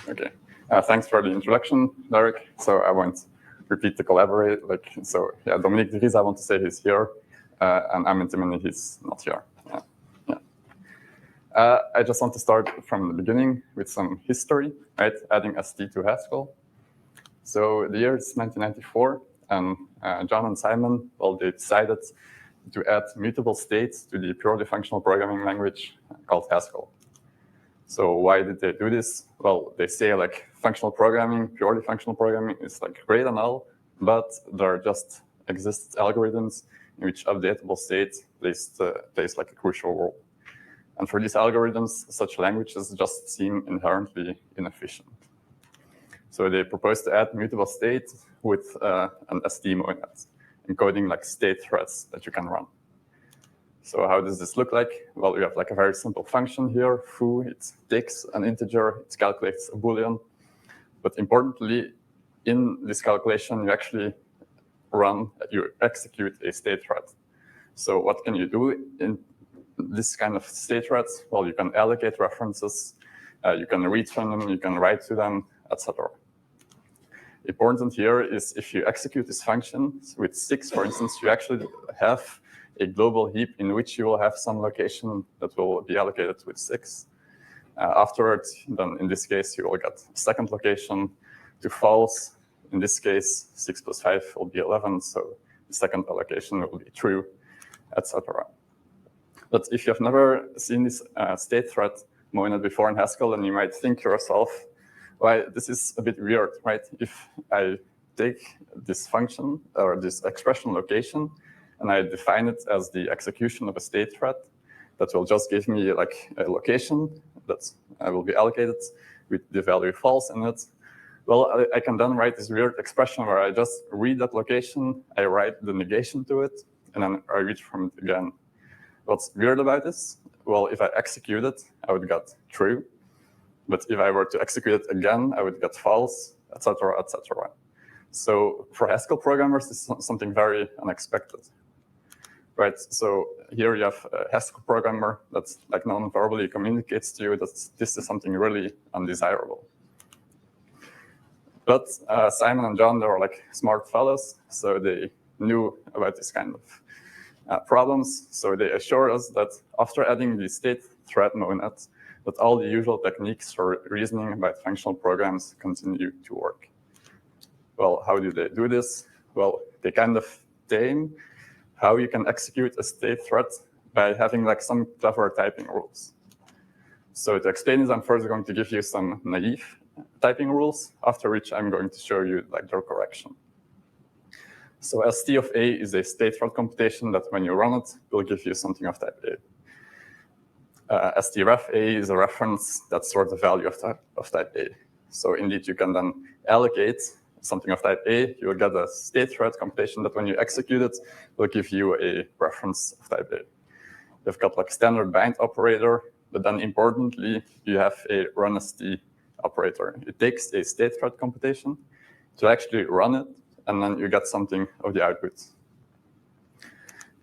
Okay. Thanks for the introduction, Derek. So I won't repeat the collaborate. Yeah, Dominique de Vries, I want to say he's here, and Amin Timani, he's not here. I just want to start from the beginning with some history, right? Adding ST to Haskell. So the year is 1994, and John and Simon, well, they decided to add mutable states to the purely functional programming language called Haskell. So why did they do this? Well, they say like functional programming, purely functional programming is like great and all, but there just exist algorithms in which updatable state plays like a crucial role. And for these algorithms, such languages just seem inherently inefficient. So they propose to add mutable state with an ST monad, encoding like state threads that you can run. So how does this look like? Well, we have like a very simple function here, foo. It takes an integer, it calculates a Boolean. But importantly, in this calculation, you execute a state thread. So what can you do in this kind of state threads? Well, you can allocate references, you can read from them, you can write to them, etc. Important here is if you execute this function with 6, for instance, you actually have a global heap in which you will have some location that will be allocated with 6. Afterwards, then in this case, you will get a second location to false. In this case, 6 plus 5 will be 11, so the second allocation will be true, etc. But if you have never seen this state thread monad before in Haskell, then you might think to yourself, well, this is a bit weird, right? If I take this function or this expression location and I define it as the execution of a state thread, that will just give me like a location that will be allocated with the value false in it. Well, I can then write this weird expression where I just read that location, I write the negation to it, and then I read from it again. What's weird about this? Well, if I execute it, I would get true. But if I were to execute it again, I would get false, etc., etc. So for Haskell programmers, this is something very unexpected, right? So here you have a Haskell programmer that's like non-verbally communicates to you that this is something really undesirable. But Simon and John, they were like smart fellows, so they knew about this kind of problems. So they assured us that after adding the state thread monad, that all the usual techniques for reasoning about functional programs continue to work. Well, how do they do this? Well, they kind of tame how you can execute a state thread by having like some clever typing rules. So to explain this, I'm first going to give you some naive typing rules, after which I'm going to show you like their correction. So ST of A is a state thread computation that when you run it, will give you something of type A. stref A is a reference that stores the value of type A. So indeed, you can then allocate something of type A. You will get a state thread computation that when you execute it, will give you a reference of type A. You've got like standard bind operator, but then importantly, you have a runST operator. It takes a state thread computation to actually run it, and then you get something of the output.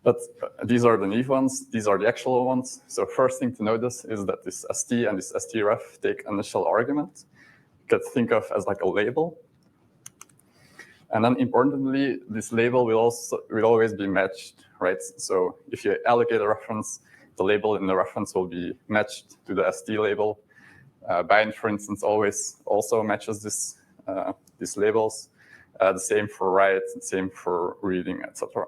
But these are the naive ones. These are the actual ones. So first thing to notice is that this ST and this stref take initial argument. You could think of as like a label. And then importantly, this label will always be matched, right? So if you allocate a reference, the label in the reference will be matched to the ST label. Bind, for instance, always also matches these labels. The same for write, the same for reading, etc.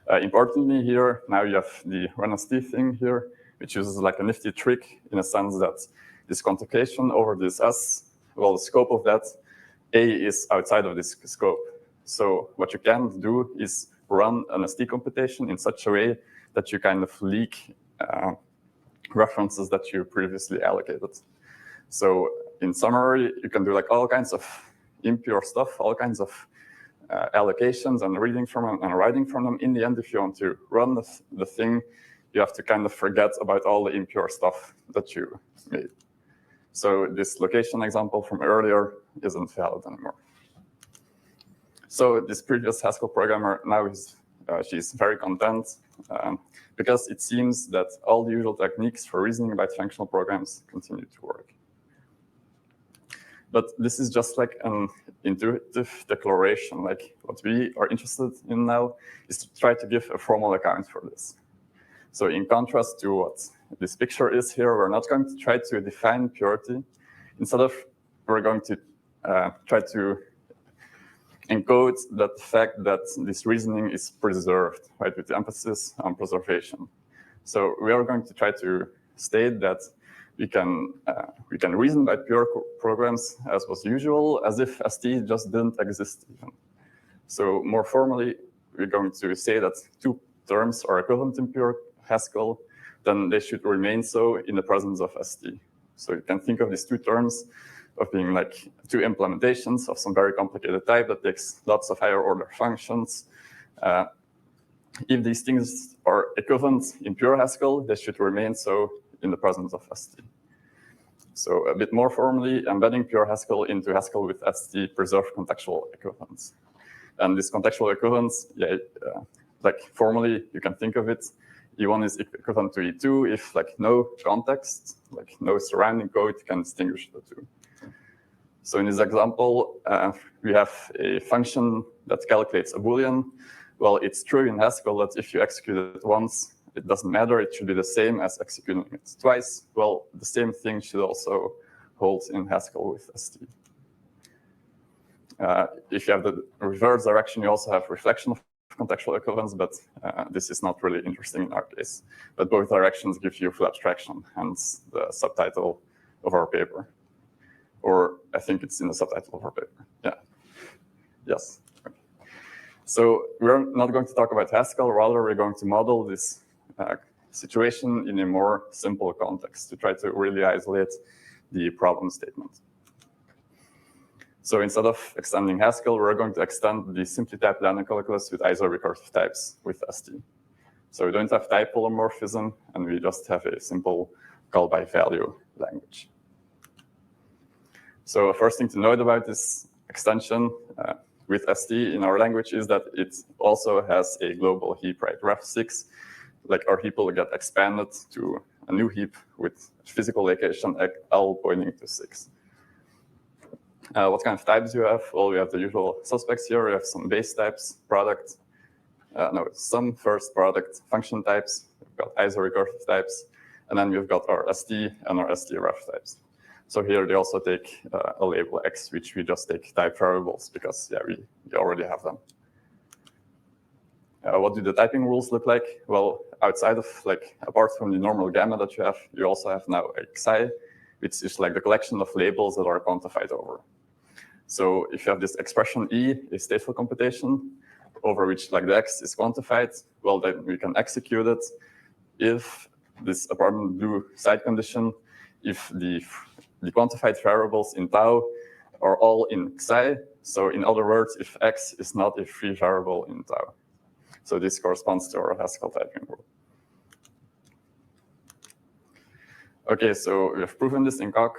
Importantly here, now you have the runST thing here, which uses like a nifty trick in a sense that this conjugation over this S, well, the scope of that A is outside of this scope. So what you can do is run an ST computation in such a way that you kind of leak references that you previously allocated. So in summary, you can do like all kinds of impure stuff, all kinds of allocations and reading from them and writing from them. In the end, if you want to run the thing, you have to kind of forget about all the impure stuff that you made. So this location example from earlier isn't valid anymore. So this previous Haskell programmer now she's very content because it seems that all the usual techniques for reasoning about functional programs continue to work. But this is just like an intuitive declaration. Like what we are interested in now is to try to give a formal account for this. So in contrast to what this picture is here, we're not going to try to define purity. Instead of, we're going to try to encode that fact that this reasoning is preserved, right, with the emphasis on preservation. So we are going to try to state that we can reason by pure programs as was usual, as if ST just didn't exist even. So more formally, we're going to say that two terms are equivalent in pure Haskell, then they should remain so in the presence of ST. So you can think of these two terms of being like two implementations of some very complicated type that takes lots of higher order functions. If these things are equivalent in pure Haskell, they should remain so in the presence of ST. So a bit more formally, embedding pure Haskell into Haskell with ST preserve contextual equivalence. And this contextual equivalence, like formally, you can think of it, E1 is equivalent to E2 if like no context, like no surrounding code can distinguish the two. So in this example, we have a function that calculates a Boolean. Well, it's true in Haskell that if you execute it once, it doesn't matter. It should be the same as executing it twice. Well, the same thing should also hold in Haskell with ST. If you have the reverse direction, you also have reflection of contextual equivalence, but this is not really interesting in our case. But both directions give you full abstraction, hence the subtitle of our paper. Or I think it's in the subtitle of our paper. Yeah. Yes. Okay. So we're not going to talk about Haskell. Rather, we're going to model this situation in a more simple context to try to really isolate the problem statement. So instead of extending Haskell, we're going to extend the simply typed lambda calculus with iso-recursive types with ST. So we don't have type polymorphism, and we just have a simple call by value language. So first thing to note about this extension with ST in our language is that it also has a global heap, right? Ref6, like our heap will get expanded to a new heap with physical location L pointing to 6. What kind of types do you have? Well, we have the usual suspects here. We have some base types, product, some first product function types. We've got iso-recursive types, and then we've got our ST and our ST-ref types. So here they also take a label X, which we just take type variables because we already have them. What do the typing rules look like? Well, outside of apart from the normal gamma that you have, you also have now a xi, which is like the collection of labels that are quantified over. So if you have this expression E, a stateful computation, over which like the X is quantified, well, then we can execute it if this apartment blue side condition, if the quantified variables in tau are all in xi. So in other words, if X is not a free variable in tau. So this corresponds to our Haskell typing rule. Okay, so we have proven this in Coq.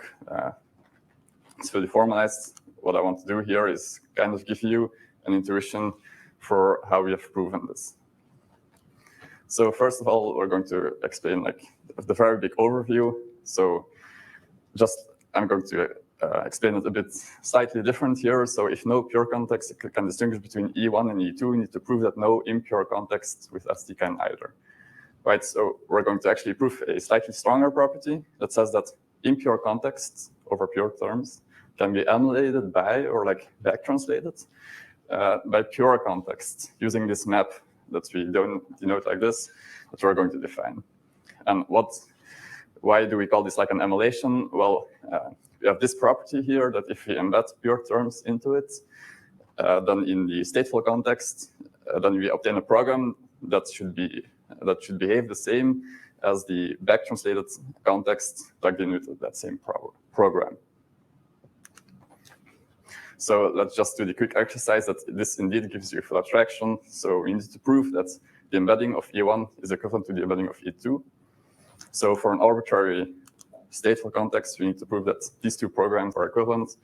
It's fully formalized. What I want to do here is kind of give you an intuition for how we have proven this. So first of all, we're going to explain the very big overview. So I'm going to explain it a bit slightly different here. So if no pure context can distinguish between E1 and E2, we need to prove that no impure context with ST can either. Right, so we're going to actually prove a slightly stronger property that says that impure contexts over pure terms can be emulated by or back translated by pure context using this map that we denote like this, that we're going to define. And why do we call this an emulation? Well, we have this property here that if we embed pure terms into it, then in the stateful context, then we obtain a program that should behave the same as the back translated context plugged in with that same program. So let's just do the quick exercise that this indeed gives you full abstraction. So we need to prove that the embedding of E1 is equivalent to the embedding of E2. So for an arbitrary stateful context, we need to prove that these two programs are equivalent.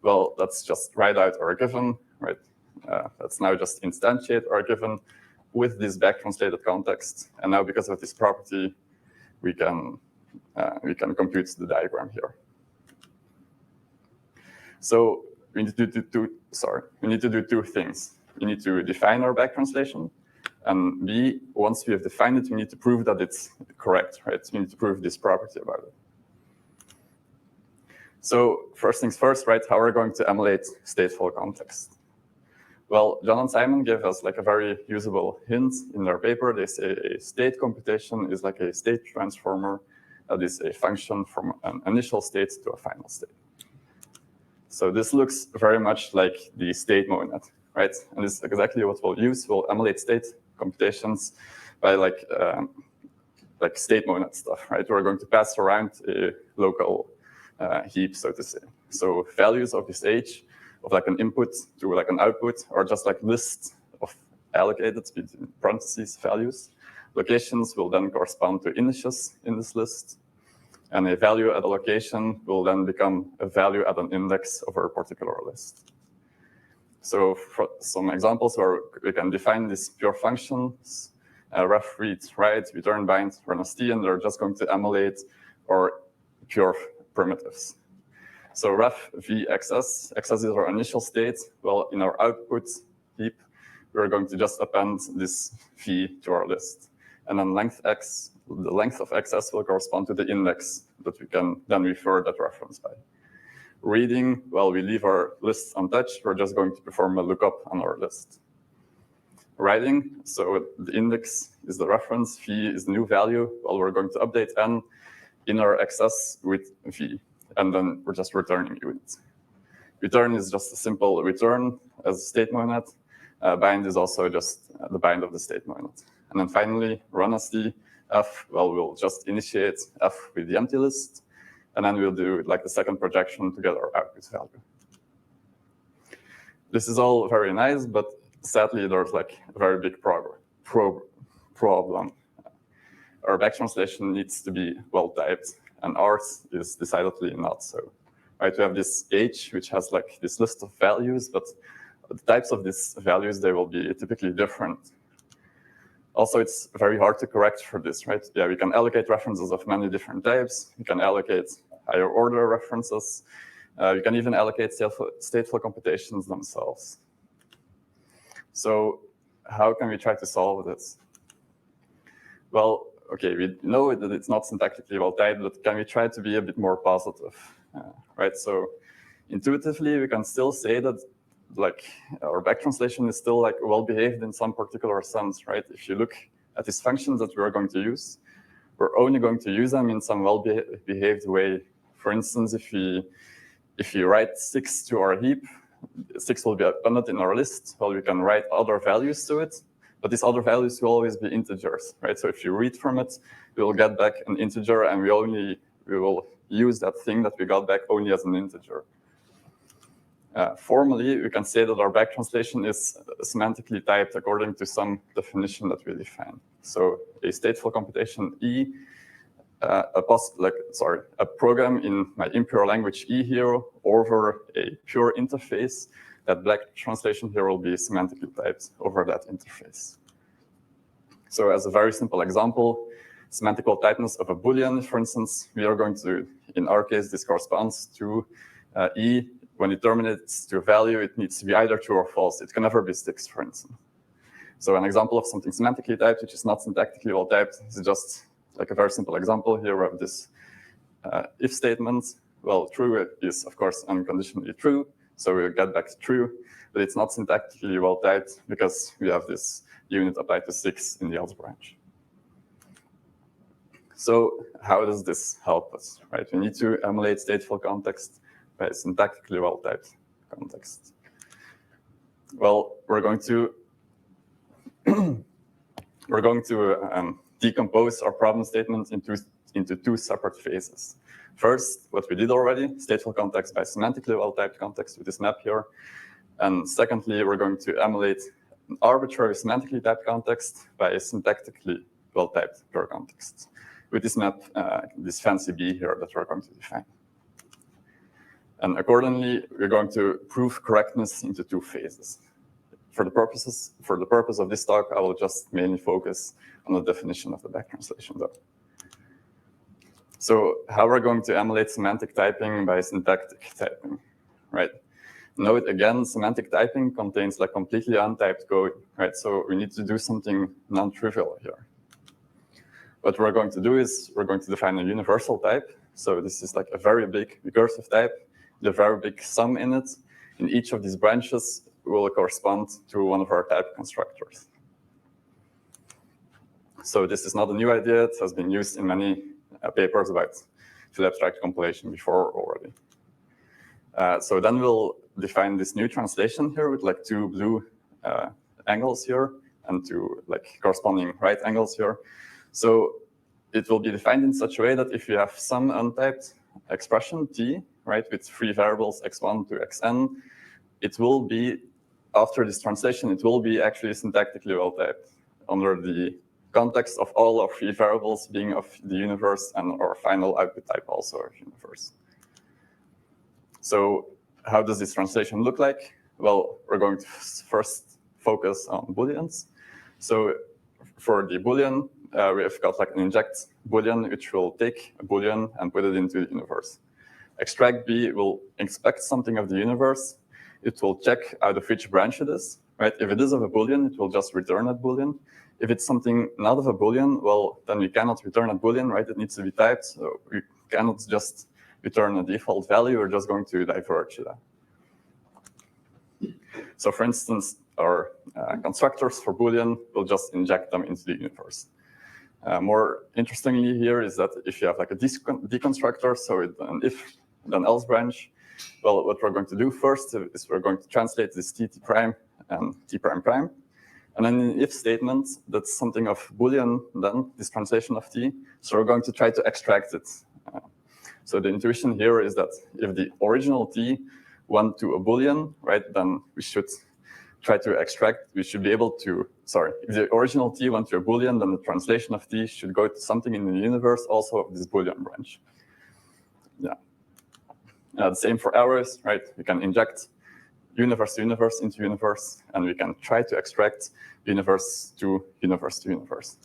Well, let's just write out our given, right? Let's now just instantiate our given with this back translated context. And now because of this property, we can compute the diagram here. So we need to do two things. We need to define our back translation, and B, once we have defined it, we need to prove that it's correct, right? We need to prove this property about it. So first things first, right? How are we going to emulate stateful context? Well, John and Simon gave us like a very usable hint in their paper. They say a state computation is like a state transformer that is a function from an initial state to a final state. So this looks very much like the state monad, right? And this is exactly what we'll use. We'll emulate state computations by like state monad stuff, right? We're going to pass around a local heap, so to say. So values of this age of like an input to like an output are just like lists of allocated between parentheses values. Locations will then correspond to initials in this list. And a value at a location will then become a value at an index of a particular list. So for some examples where we can define these pure functions, ref, read, write, return, bind, run as t, and they're just going to emulate our pure primitives. So ref v xs, xs is our initial state. Well, in our output heap, we're going to just append this v to our list. And then length x, the length of xs will correspond to the index that we can then refer that reference by. Reading, well, we leave our lists untouched. We're just going to perform a lookup on our list. Writing, so the index is the reference, v is the new value. Well, we're going to update n in our xs with v, and then we're just returning units. Return is just a simple return as a state monad. Bind is also just the bind of the state monad. And then finally, run as t, f, well, we'll just initiate f with the empty list, and then we'll do like the second projection to get our output value. This is all very nice, but sadly, there's like a very big problem. Our back translation needs to be well typed, and ours is decidedly not so. Right, we have this age, which has like this list of values, but the types of these values, they will be typically different. Also, it's very hard to correct for this, right? Yeah, we can allocate references of many different types. We can allocate higher order references. We can even allocate stateful computations themselves. So how can we try to solve this? Well, okay, we know that it's not syntactically well typed, but can we try to be a bit more positive, right? So intuitively, we can still say that like our back translation is still like well behaved in some particular sense, right? If you look at these functions that we are going to use, we're only going to use them in some well behaved way. For instance, if you write 6 to our heap, 6 will be appended in our list. Well, we can write other values to it, but these other values will always be integers, right? So if you read from it, we will get back an integer, and we will use that thing that we got back only as an integer. Formally, we can say that our back translation is semantically typed according to some definition that we define. So a stateful computation E, a program in my impure language E here over a pure interface, that back translation here will be semantically typed over that interface. So as a very simple example, semantical typeness of a Boolean, for instance, we are going to, in our case, this corresponds to E. When it terminates to a value, it needs to be either true or false. It can never be 6, for instance. So an example of something semantically typed, which is not syntactically well typed, is just like a very simple example. Here we have this if statement. Well, true is, of course, unconditionally true. So we'll get back true, but it's not syntactically well typed because we have this unit applied to 6 in the else branch. So how does this help us, right? We need to emulate stateful context by syntactically well-typed context. Well, we're going to decompose our problem statement into 2 separate phases. First, what we did already, stateful context by semantically well-typed context with this map here. And secondly, we're going to emulate an arbitrary semantically typed context by a syntactically well-typed pure context with this map, this fancy B here that we're going to define. And accordingly, we're going to prove correctness into 2 phases. For the purpose of this talk, I will just mainly focus on the definition of the back translation, though. So how we're going to emulate semantic typing by syntactic typing, right? Note again, semantic typing contains like completely untyped code, right? So we need to do something non-trivial here. What we're going to do is we're going to define a universal type. So this is like a very big recursive type, with a very big sum in it. And each of these branches will correspond to one of our type constructors. So this is not a new idea. It has been used in many papers about full abstract compilation before already. So then we'll define this new translation here with like two blue angles here and two like corresponding right angles here. So it will be defined in such a way that if you have some untyped expression t, right, with three variables x1 to xn, it will be, after this translation, it will be actually syntactically well typed under the context of all of three variables being of the universe and our final output type also of universe. So how does this translation look like? Well, we're going to first focus on booleans. So for the boolean, we have got like an inject boolean, which will take a boolean and put it into the universe. Extract B will inspect something of the universe. It will check out of which branch it is, right? If it is of a boolean, it will just return that boolean. If it's something not of a boolean, well, then we cannot return a boolean, right? It needs to be typed, so we cannot just return a default value. We're just going to diverge that. So for instance, our constructors for boolean will just inject them into the universe. More interestingly here is that if you have like a deconstructor, so an if then else branch, well, what we're going to do first is we're going to translate this t prime and t prime prime. And then in the if statement, that's something of boolean, then this translation of t. So we're going to try to extract it. So the intuition here is that if the original t went to a boolean, right, then we should try to extract, we should be able to, sorry, if the original t went to a boolean, then the translation of t should go to something in the universe also of this boolean branch. Yeah. The same for errors, right? We can inject universe to universe into universe, and we can try to extract universe to universe to universe.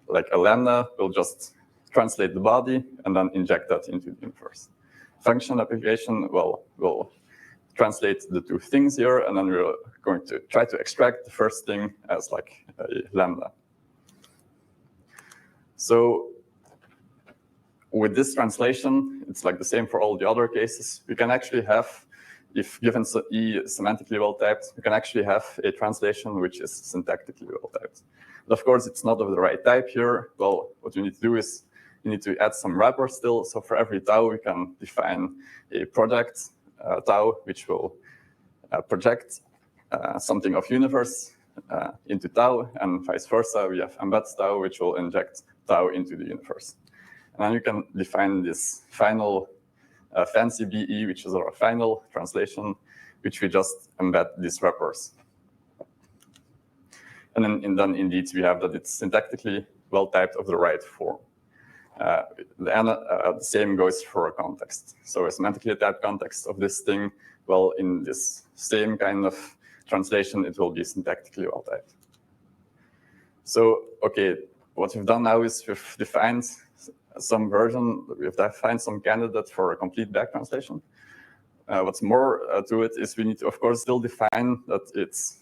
Like a lambda will just translate the body and then inject that into the universe. Function application, well, will translate the two things here, and then we're going to try to extract the first thing as like a lambda. So with this translation, it's like the same for all the other cases. We can actually have, if given E semantically well typed, we can actually have a translation which is syntactically well typed. But of course, it's not of the right type here. Well, what you need to do is you need to add some wrapper still. So for every tau, we can define a project tau, which will project something of universe into tau, and vice versa. We have embed tau, which will inject tau into the universe. And then you can define this final fancy BE, which is our final translation, which we just embed these wrappers. And then indeed, we have that it's syntactically well typed of the right form. The same goes for a context. So a semantically typed context of this thing, well, in this same kind of translation, it will be syntactically well typed. So, okay, what we've done now is we've defined some version, we've defined some candidate for a complete back translation. What's more to it is we need to, of course, still define that it's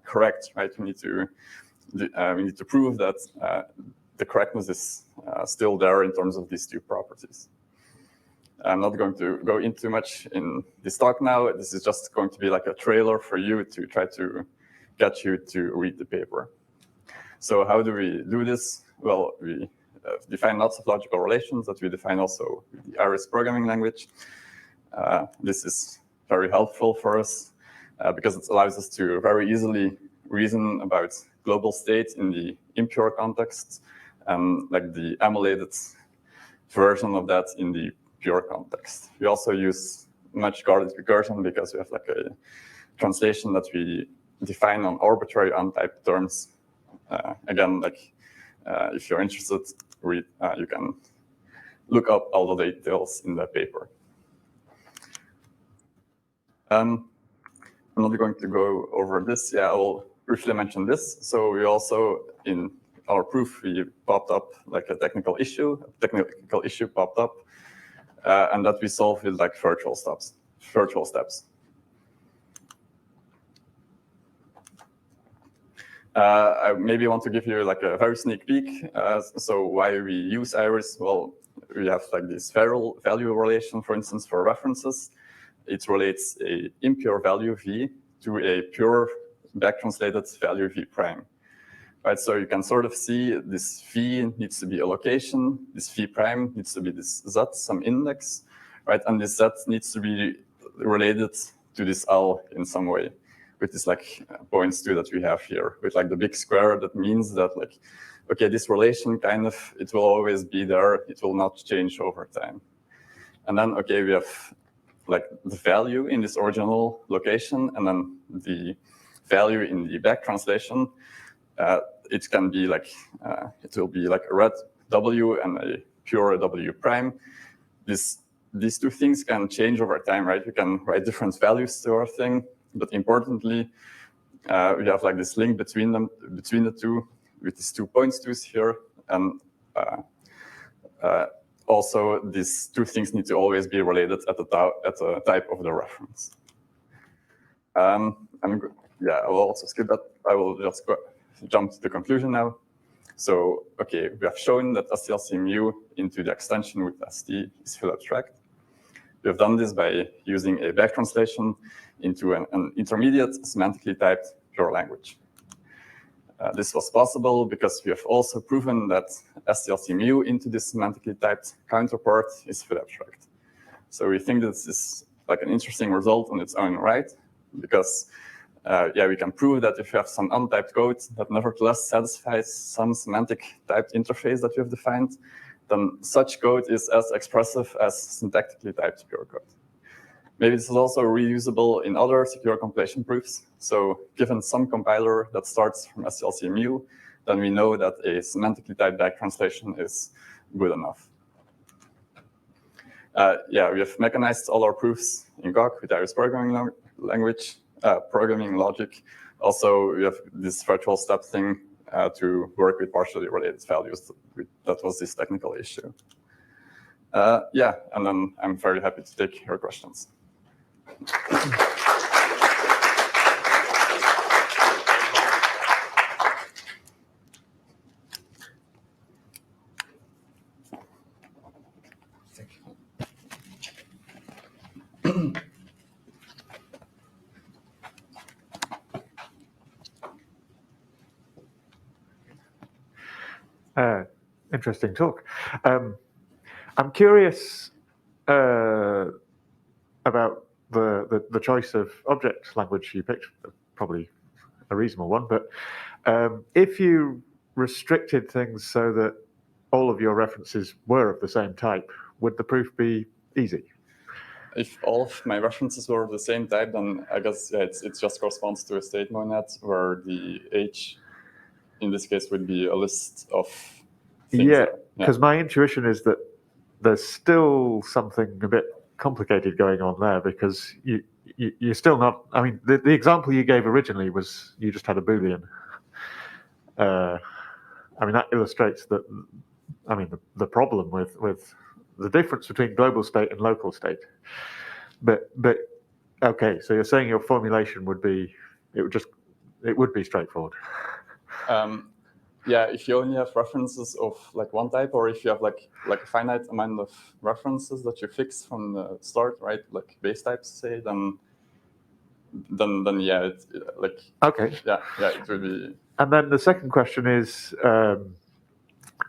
correct, right? We need to prove that the correctness is still there in terms of these two properties. I'm not going to go into too much in this talk now. This is just going to be like a trailer for you to try to get you to read the paper. So how do we do this? Well, we define lots of logical relations that we define also with the Iris programming language. This is very helpful for us because it allows us to very easily reason about global state in the impure context, and like the emulated version of that in the pure context. We also use much guarded recursion because we have like a translation that we define on arbitrary untyped terms. Again, like if you're interested, you can look up all the details in the paper. I'm not going to go over this. Yeah, I will briefly mention this. So we also, in our proof, we popped up like a technical issue. A technical issue popped up and that we solve with like virtual steps. I maybe want to give you like a very sneak peek. So why we use iris? Well, we have like this value relation, for instance, for references. It relates a impure value v to a pure back-translated value v prime. Right, so you can sort of see this v needs to be a location, this v prime needs to be this z, some index, right? And this z needs to be related to this L in some way, with this like points to that we have here, with like the big square. That means that like, okay, this relation kind of, it will always be there. It will not change over time. And then, okay, we have like the value in this original location, and then the value in the back translation. It can be like, it will be like a red W and a pure W prime. These two things can change over time, right? We can write different values to our thing, but importantly, we have like this link between them, between the two, with these 2 points to here, and also these two things need to always be related at the type of the reference. I will also skip that. I will just jump to the conclusion now. So, okay, we have shown that STLCMU into the extension with ST is full abstract. We have done this by using a back translation into an intermediate semantically typed pure language. This was possible because we have also proven that STLCMU into this semantically typed counterpart is full abstract. So we think this is like an interesting result on its own right, because we can prove that if you have some untyped code that nevertheless satisfies some semantic typed interface that you have defined, then such code is as expressive as syntactically typed pure code. Maybe this is also reusable in other secure compilation proofs. So given some compiler that starts from STLCMU, then we know that a semantically typed back translation is good enough. We have mechanized all our proofs in GOG with iris programming language. Programming logic. Also, we have this virtual step thing to work with partially related values. That was this technical issue. And then I'm very happy to take your questions. Interesting talk. I'm curious about the choice of object language you picked, probably a reasonable one, but if you restricted things so that all of your references were of the same type, would the proof be easy? If all of my references were of the same type, then I guess it just corresponds to a state monad where the H in this case would be a list of things. Because my intuition is that there's still something a bit complicated going on there, because you're still not, I mean, the example you gave originally was you just had a Boolean. I mean, that illustrates that, I mean, the problem with the difference between global state and local state. But okay, so you're saying your formulation would be, it would be straightforward. If you only have references of like one type, or if you have like a finite amount of references that you fix from the start, right? Like base types, say, then yeah, okay. It would be. And then the second question is,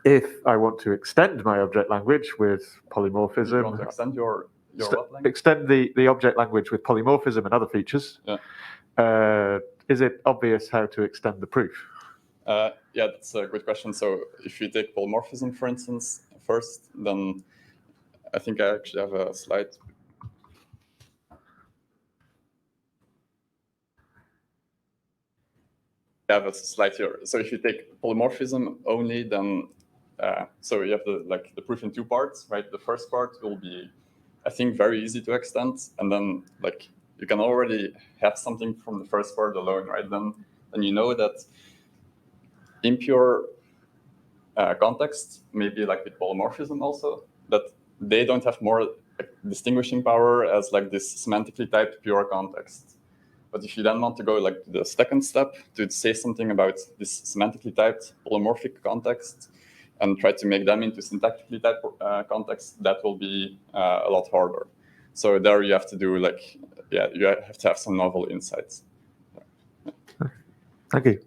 if I want to extend my object language with polymorphism, you want to extend your what language? Extend the object language with polymorphism and other features. Is it obvious how to extend the proof? That's a good question. So if you take polymorphism, for instance, first, then I think I actually have a slide. I have a slide here. So if you take polymorphism only, then so you have the proof in 2 parts, right? The first part will be, I think, very easy to extend, and then you can already have something from the first part alone, right? Then you know that impure context, maybe like with polymorphism also, that they don't have more distinguishing power as like this semantically typed pure context. But if you then want to go like to the second step to say something about this semantically typed polymorphic context and try to make them into syntactically typed context, that will be a lot harder. So there you have to do like, yeah, you have to have some novel insights. Thank you.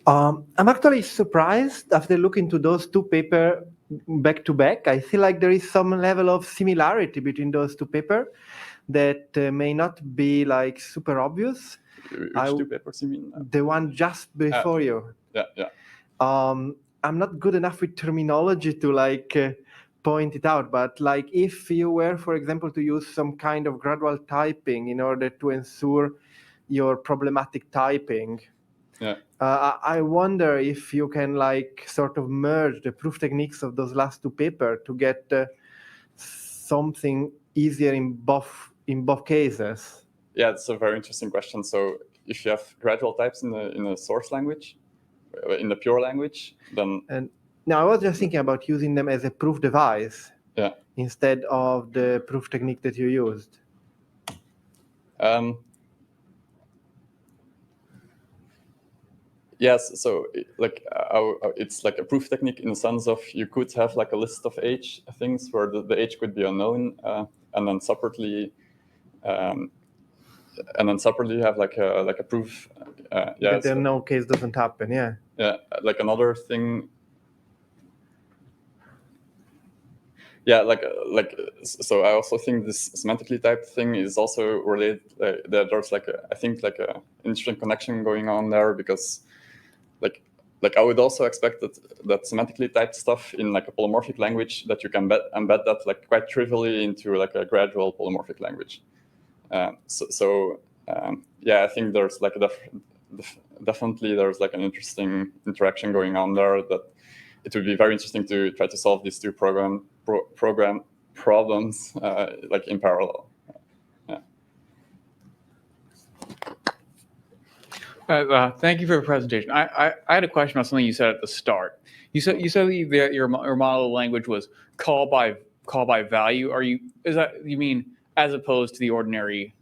I'm actually surprised after looking to those two papers back to back. I feel like there is some level of similarity between those two papers that may not be like super obvious. Which two papers you mean? The one just before you. Yeah. I'm not good enough with terminology to like point it out, but like if you were, for example, to use some kind of gradual typing in order to ensure your problematic typing, yeah. I wonder if you can like sort of merge the proof techniques of those last two papers to get something easier in both cases. Yeah, it's a very interesting question. So if you have gradual types in the source language, in the pure language, then... And now I was just thinking about using them as a proof device instead of the proof technique that you used. Yes, so like it's like a proof technique in the sense of you could have like a list of age things where the age could be unknown, and then separately you have like a proof. That in no case doesn't happen. Yeah. Yeah, like another thing. Yeah, so I also think this semantically typed thing is also related. There's like I think like a interesting connection going on there, because like I would also expect that semantically typed stuff in like a polymorphic language, that you can embed that like quite trivially into like a gradual polymorphic language. Yeah, I think there's like definitely there's like an interesting interaction going on there, that it would be very interesting to try to solve these two program problems like in parallel. Thank you for the presentation. I had a question about something you said at the start. You said that your model language was call by value. You mean as opposed to the ordinary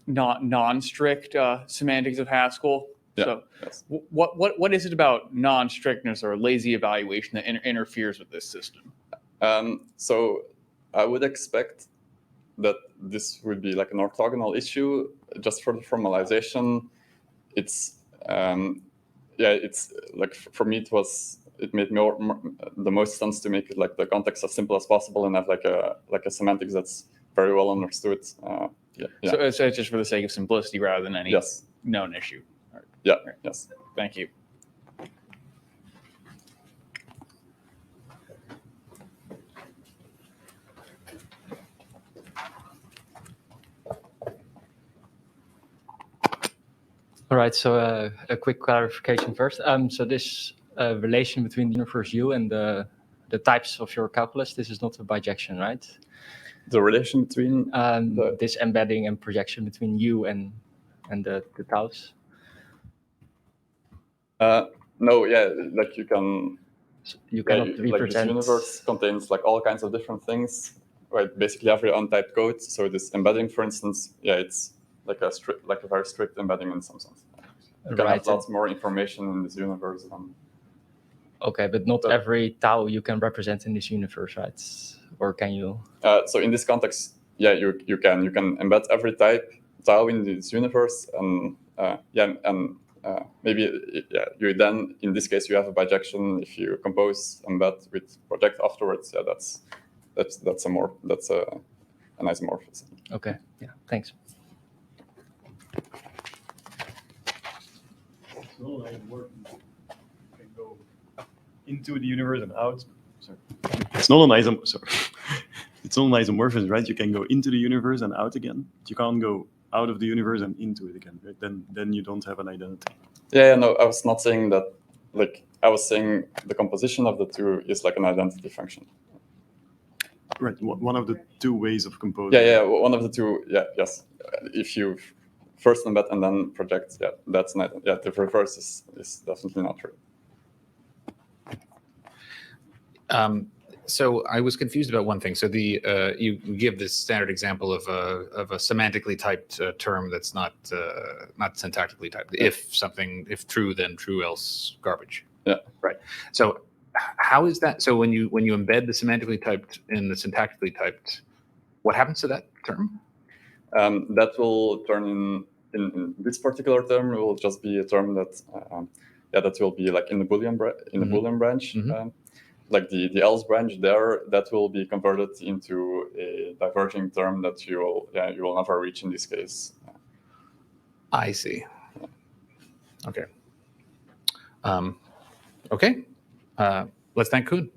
non-strict semantics of Haskell? Yeah. So yes. What is it about non-strictness or lazy evaluation that interferes with this system? So I would expect that this would be like an orthogonal issue just for the formalization. It's it's like for me it made the most sense to make it like the context as simple as possible and have like a semantics that's very well understood. So it's just for the sake of simplicity rather than any known issue. Right. Yeah. Right. Yes. Thank you. All right, so a quick clarification first. So this relation between the universe U and the types of your calculus, this is not a bijection, right? The relation between this embedding and projection between U and the taus? No, yeah, like you can. You cannot represent. Like this universe contains like all kinds of different things, right? Basically every untyped code. So this embedding, for instance, it's like a very strict embedding in some sense. You can have lots more information in this universe than. Okay, but not every tau you can represent in this universe, right? Or can you? So in this context, yeah, you can embed every type tau in this universe, and maybe you then in this case you have a bijection if you compose embed with project afterwards. Yeah, that's an isomorphism. Okay. Yeah. Thanks. So like can go into the universe and out. Sorry. It's not an isomorphism, right? You can go into the universe and out again. You can't go out of the universe and into it again, right? Then you don't have an identity. Yeah, no, I was not saying that. Like I was saying, the composition of the two is like an identity function. Right. One of the two ways of composing. Yeah, one of the two. Yeah, yes. If you first embed and then project, that's not. Yeah, the reverse is definitely not true. So I was confused about one thing. So the you give this standard example of a semantically typed term that's not syntactically typed. If true, then true, else garbage. Yeah. Right. So how is that? So when you embed the semantically typed in the syntactically typed, what happens to that term? That will turn in this particular term. It will just be a term that that will be like in the Boolean Boolean branch. Like the else branch there, that will be converted into a diverging term that you will never reach in this case. I see. Okay. Okay. Let's thank Koen.